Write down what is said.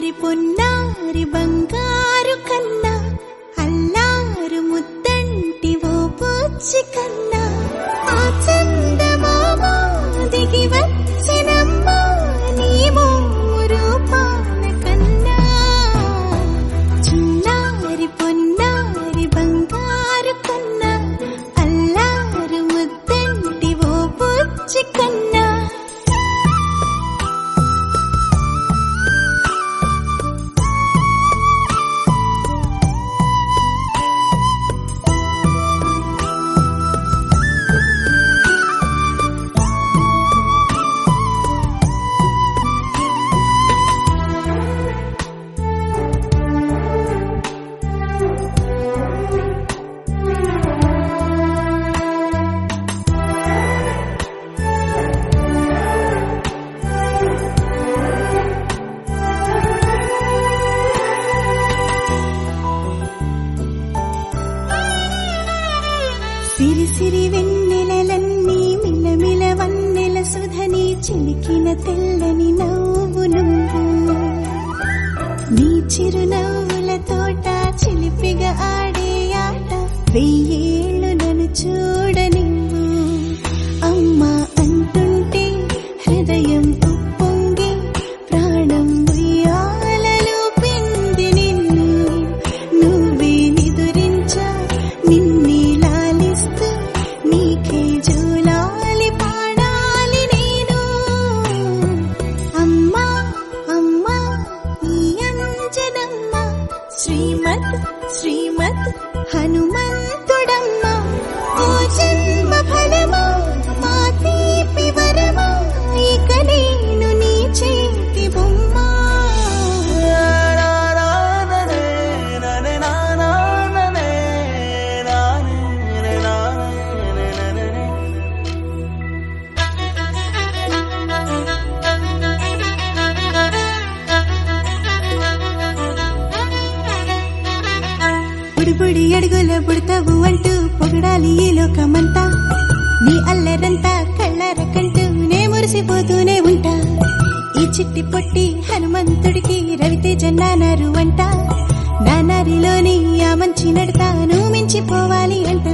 చిన్నారి పొన్నారి బంగారు కన్నా అల్లారు ముద్దంటి ఓ పూచి కన్నా ఆ చందమామ దిగి వచ్చినమ్మా నీ రూపాల కన్నా చిన్నారి పొన్నారి బంగారు కన్నా అల్లారు ముద్దంటి ఓ పూచి కన్నా సిరి సిరి వెన్నెలలన్నీ మిలమిల వన్నెల సుధని చిలికిన తెల్లని నవ్వు నువ్వు నీ చిరునవ్వుల తోట చిలిపిగా ఆడే ఆట వెయ్యేళ్ళు నన్ను చూడనివ్వు అమ్మా అంటుంటే హృదయం ఉప్పొంగి ప్రాణం ఉయ్యాలలో పిండి నిన్ను నువ్వే నిదురించా నిన్నే నీకే జూలాలి పాడాలి నేను అమ్మా అమ్మా ఈ అంజనమ్మ శ్రీమత్ శ్రీమత్ హనుమంతుడమ్మ ఓ జన్మ ఫలమా మా తీపి వరమా ఇక నేను నీ చేతి బొమ్మ బుడి అడుగుల బుడతావు అంటూ పొగడాలి ఈ లోకమంతా నీ అల్లరంతా కళ్ళరకంటూ నే మురిసిపోతూనే ఉంటా ఈ చిట్టి పొట్టి హనుమంతుడికి రవితేజ నానారు అంట నానారిలోని ఆ మంచి నడతా నువ్వు మించిపోవాలి అంట